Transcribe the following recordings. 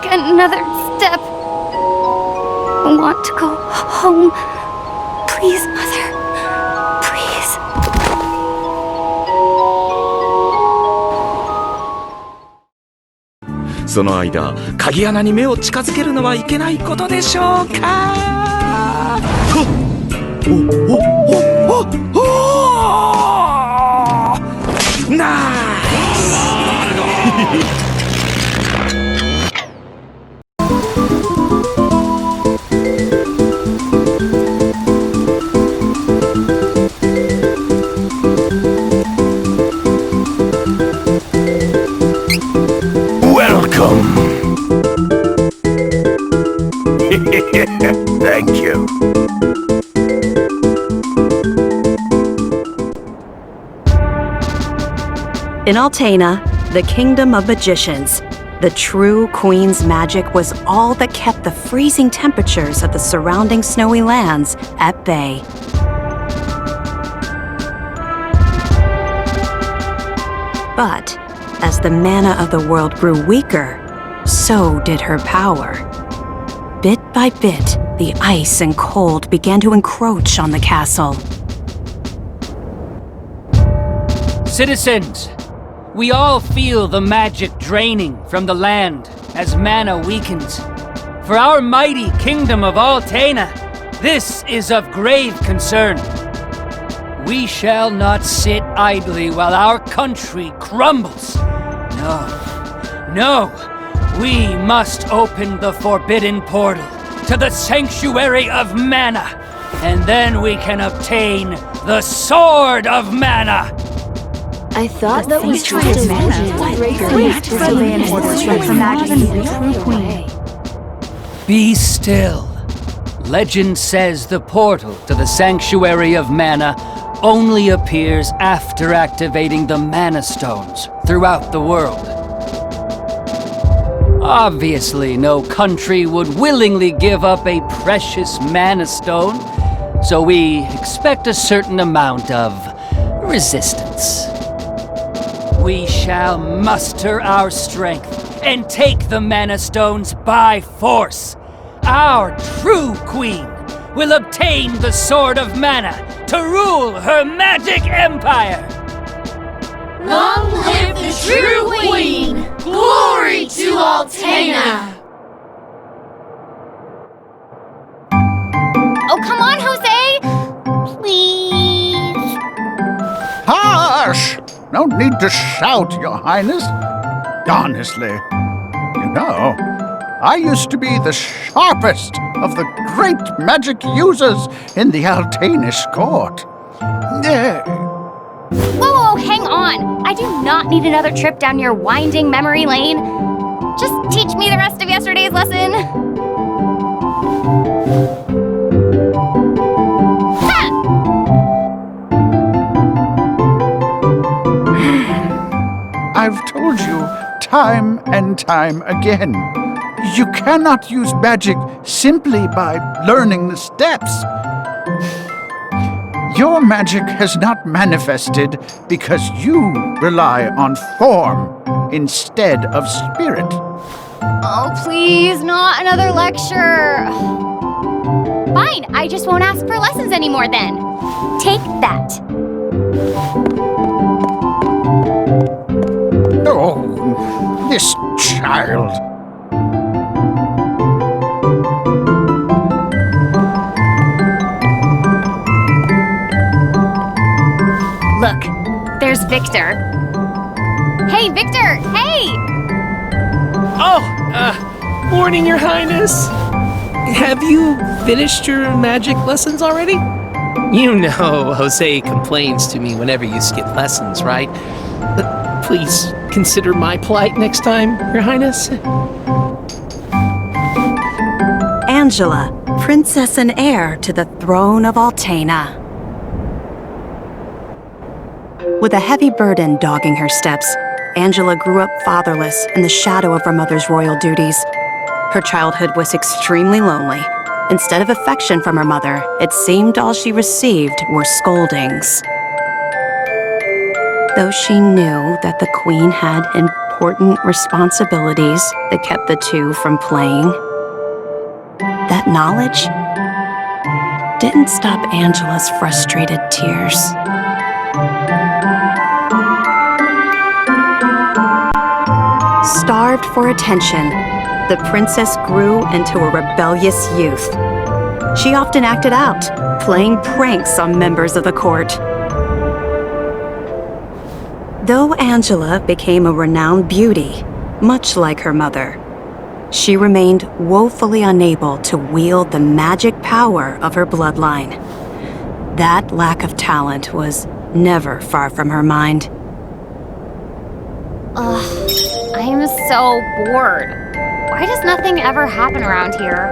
take another step. I want to go home. Please, Mother. Please.「その間鍵穴に目を近づけるのはいけないことでしょうか」ナイスThank you. In Altena, the kingdom of magicians, the true queen's magic was all that kept the freezing temperatures of the surrounding snowy lands at bay. But as the mana of the world grew weaker, so did her power. Bit by bit, the ice and cold began to encroach on the castle. Citizens, we all feel the magic draining from the land as mana weakens. For our mighty kingdom of Altena, this is of grave concern. We shall not sit idly while our country crumbles. No, we must open the forbidden portal to the sanctuary of mana, and then we can obtain the Sword of Mana. I thought that was trying to Be still. Legend says the portal to the Sanctuary of Mana only appears after activating the Mana Stones throughout the world. Obviously, no country would willingly give up a precious Mana Stone, so we expect a certain amount of resistance. We shall muster our strength and take the Mana Stones by force. Our true queen will obtain the Sword of Mana to rule her magic empire. Long live the true queen! Glory to Altena! Oh, come on, Jose! Please. Hush! No need to shout, Your Highness. Honestly, you know, I used to be the sharpest of the great magic users in the Altenish court. Whoa, hang on. I do not need another trip down your winding memory lane. Just teach me the rest of yesterday's lesson. I've told you time and time again, you cannot use magic simply by learning the steps. Your magic has not manifested because you rely on form instead of spirit. Oh, please, not another lecture. Fine, I just won't ask for lessons anymore then. Take that. Oh, this child. Look, there's Victor. Hey, Victor, hey! Oh, morning, Your Highness. Have you finished your magic lessons already? You know Jose complains to me whenever you skip lessons, right? But please consider my plight next time, Your Highness. Angela, princess and heir to the throne of Altena. With a heavy burden dogging her steps, Angela grew up fatherless in the shadow of her mother's royal duties. Her childhood was extremely lonely. Instead of affection from her mother, it seemed all she received were scoldings. Though she knew that the queen had important responsibilities that kept the two from playing. That knowledge didn't stop Angela's frustrated tears. Starved for attention, the princess grew into a rebellious youth. She often acted out, playing pranks on members of the court. Though Angela became a renowned beauty, much like her mother, she remained woefully unable to wield the magic power of her bloodline. That lack of talent was never far from her mind. Ugh, I am so bored. Why does nothing ever happen around here?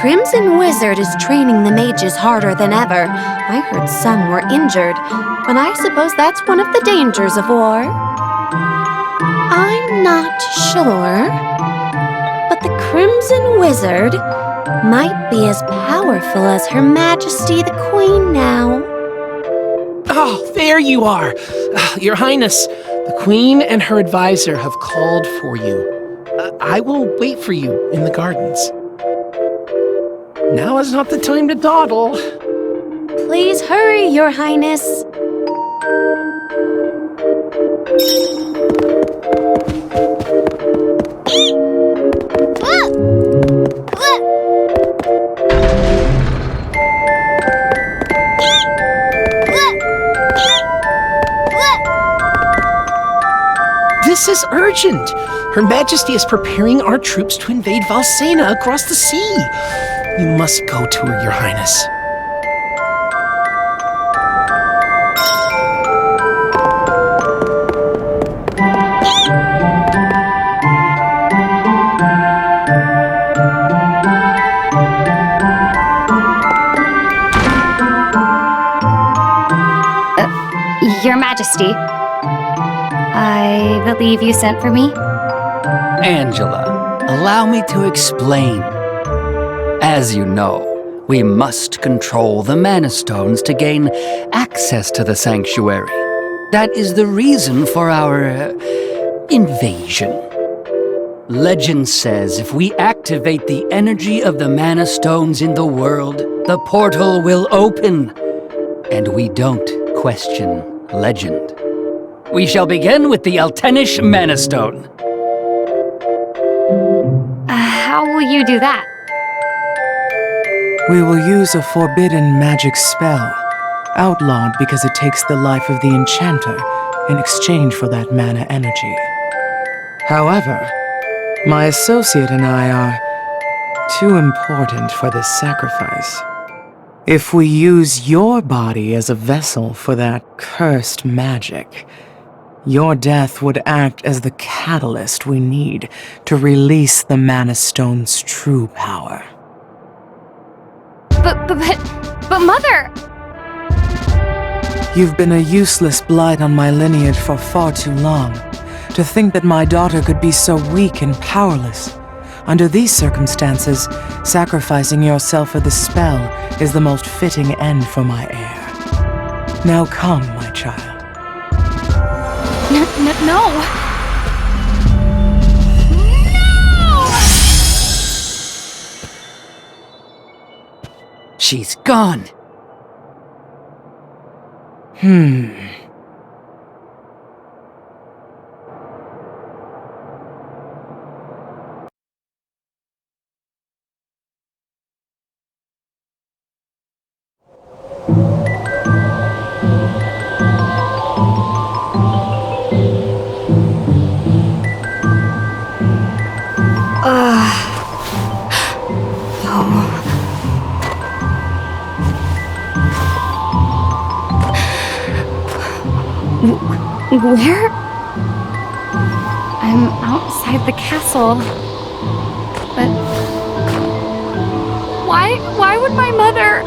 Crimson Wizard is training the mages harder than ever. I heard some were injured, but I suppose that's one of the dangers of war. I'm not sure, but the Crimson Wizard Might be as powerful as Her Majesty the Queen now. Oh, there you are. Your Highness, the Queen and her advisor have called for you. I will wait for you in the gardens. Now is not the time to dawdle. Please hurry, Your Highness. This is urgent. Her Majesty is preparing our troops to invade Valsena across the sea. You must go to her, Your Highness. Your Majesty, I believe you sent for me? Angela, allow me to explain. As you know, we must control the Mana Stones to gain access to the sanctuary. That is the reason for our invasion. Legend says if we activate the energy of the Mana Stones in the world, the portal will open. And we don't question legend. We shall begin with the Altenish Mana Stone. How will you do that? We will use a forbidden magic spell, outlawed because it takes the life of the enchanter in exchange for that mana energy. However, my associate and I are too important for this sacrifice. If we use your body as a vessel for that cursed magic, your death would act as the catalyst we need to release the Mana Stone's true power. But Mother! You've been a useless blight on my lineage for far too long. To think that my daughter could be so weak and powerless. Under these circumstances, sacrificing yourself for the spell is the most fitting end for my heir. Now come, my child. No! She's gone. Where? I'm outside the castle. But why would my mother?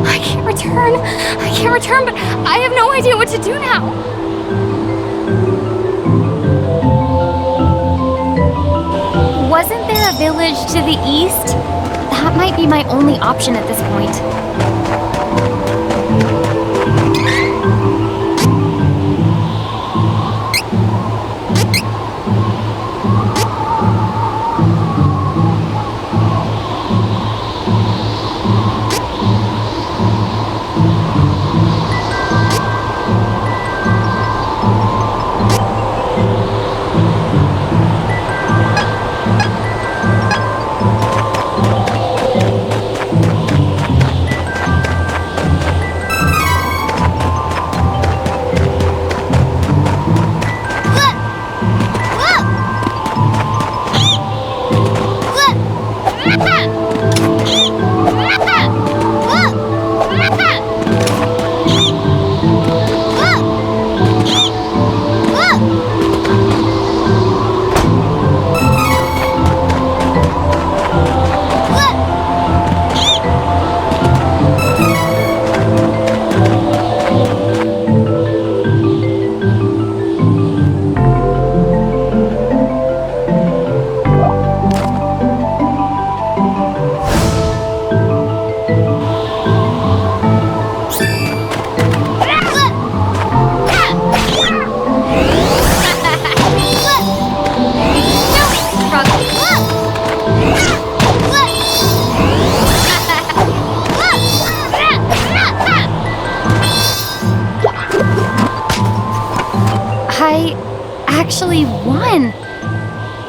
I can't return, but I have no idea what to do now. Wasn't there a village to the east? That might be my only option at this point. I actually won.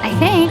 I think.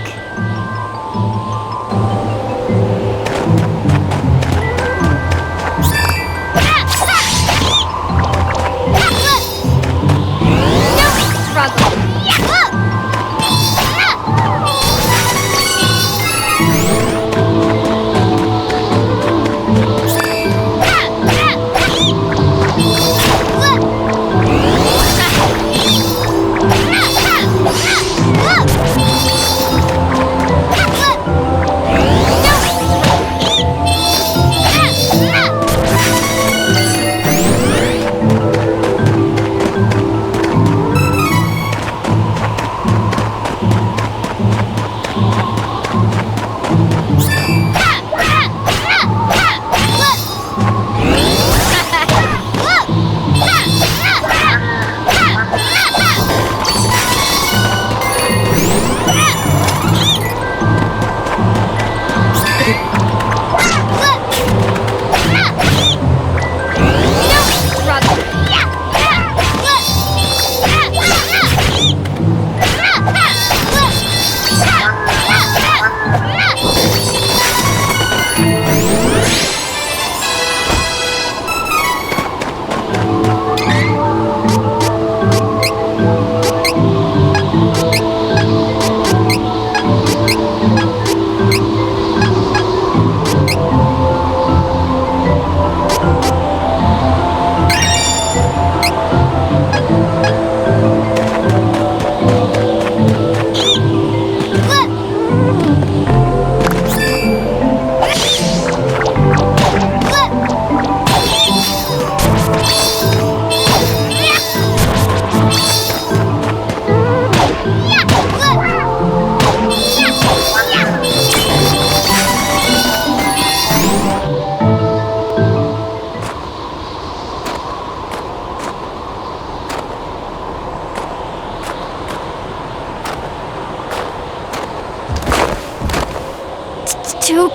Too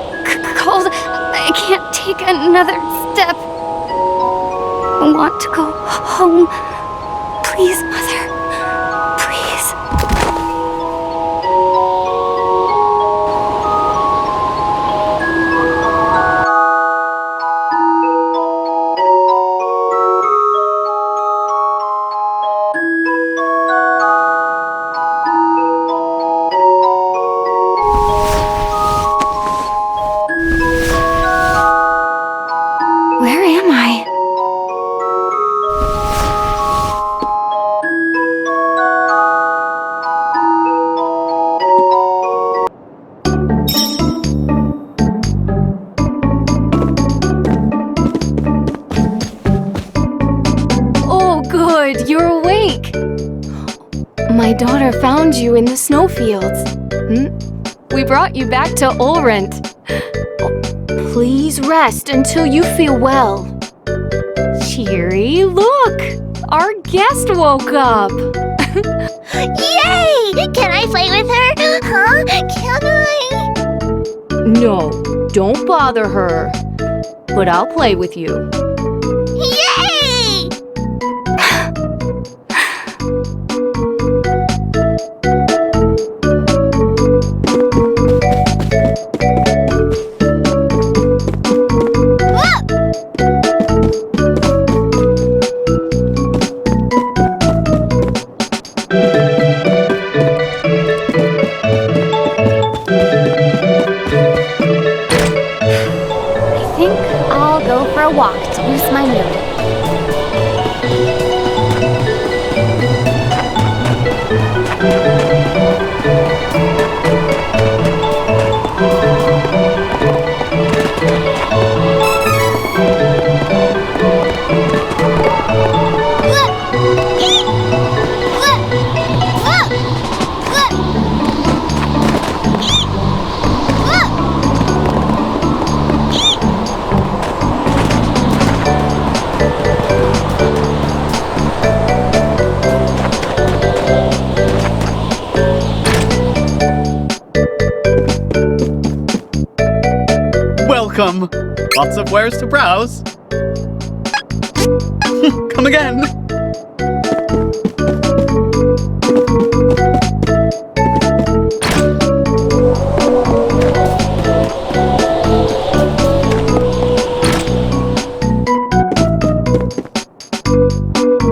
cold. I can't take another step. I want to go home. Please, Mother. Please. Where am I? Oh, good, you're awake. My daughter found you in the snowfields. We brought you back to Ulrent. Please rest until you feel well. Cheery, look! Our guest woke up! Yay! Can I play with her? Huh? Can I? No, don't bother her. But I'll play with you. Yay! I think I'll go for a walk to boost my mood. Welcome! Lots of wares to browse. Come again!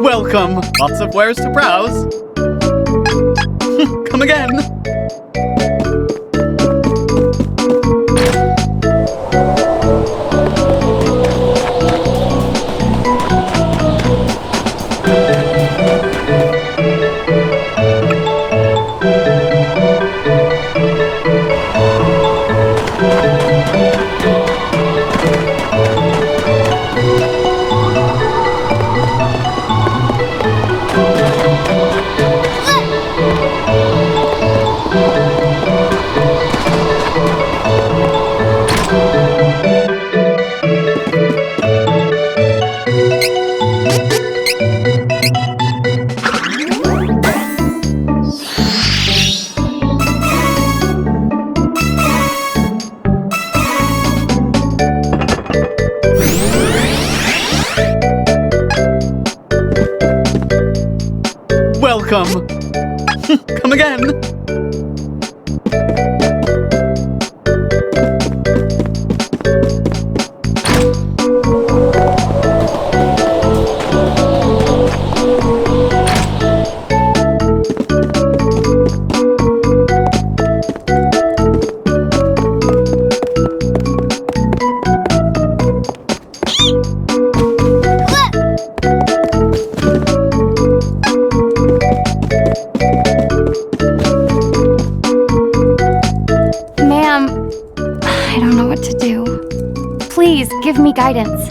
Welcome. Lots of wares to browse. Come again. Welcome. Come again. Ma'am, I don't know what to do. Please, give me guidance.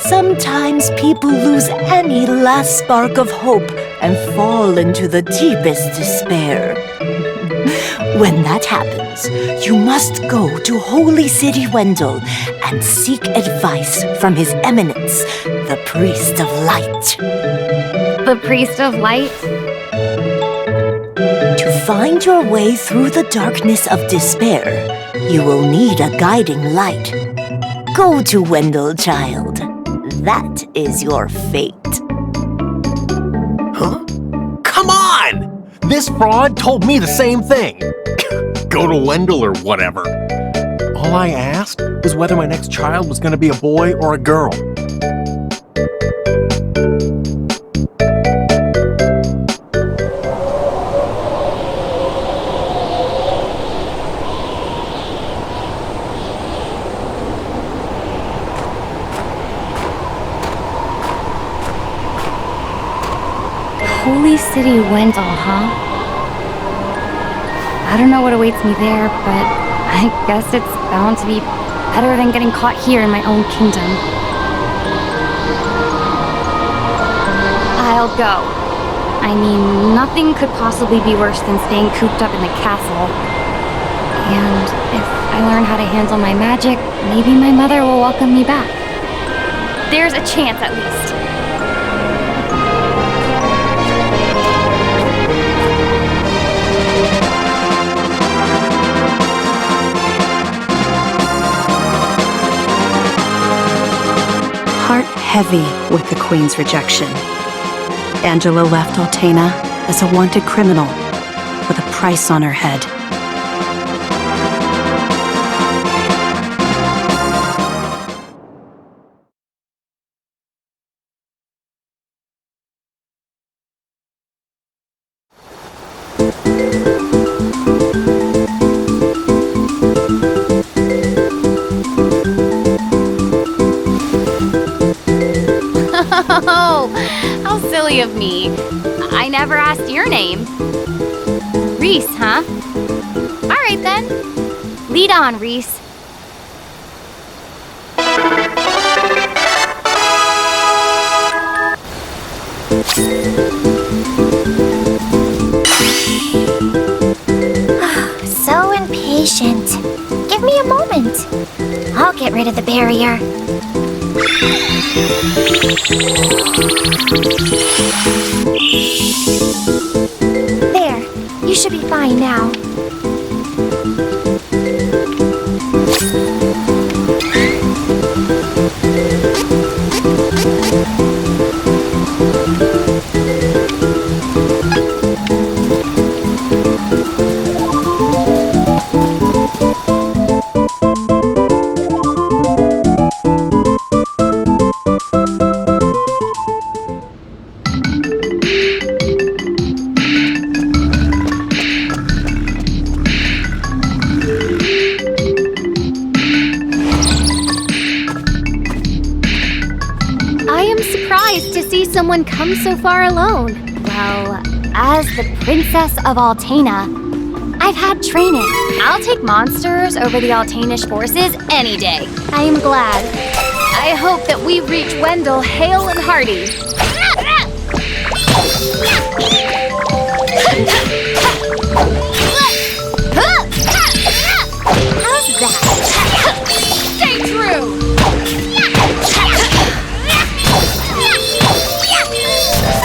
Sometimes people lose any last spark of hope and fall into the deepest despair. When that happens, you must go to Holy City Wendell and seek advice from His Eminence, the Priest of Light. The Priest of Light? To find your way through the darkness of despair, you will need a guiding light. Go to Wendell, child. That is your fate. Huh? Come on! This fraud told me the same thing. Go to Wendell or whatever. All I asked was whether my next child was going to be a boy or a girl. Holy City Wendell, huh? I don't know what awaits me there, but I guess it's bound to be better than getting caught here in my own kingdom. I'll go. I mean, nothing could possibly be worse than staying cooped up in the castle. And if I learn how to handle my magic, maybe my mother will welcome me back. There's a chance, at least. Heart heavy with the Queen's rejection, Angela left Altena as a wanted criminal with a price on her head. Oh, how silly of me. I never asked your name. Reese, huh? All right then. Lead on, Reese. So impatient. Give me a moment. I'll get rid of the barrier. There, you should be fine now. surprised to see someone come so far alone. Well, as the Princess of Altena, I've had training. I'll take monsters over the Altanish forces any day. I am glad. I hope that we reach Wendell hale and hearty. How's that? Stay true!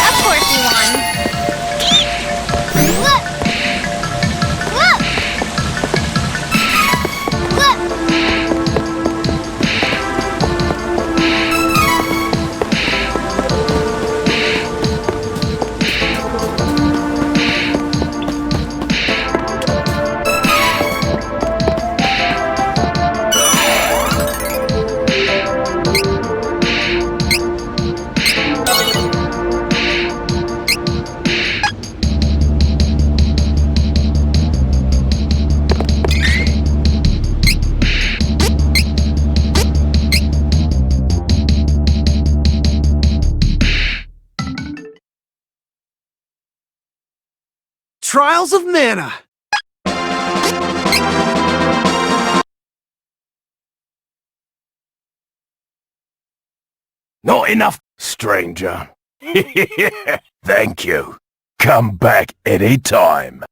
Of course you won. Trials of Mana. Not enough, stranger. Thank you. Come back any time.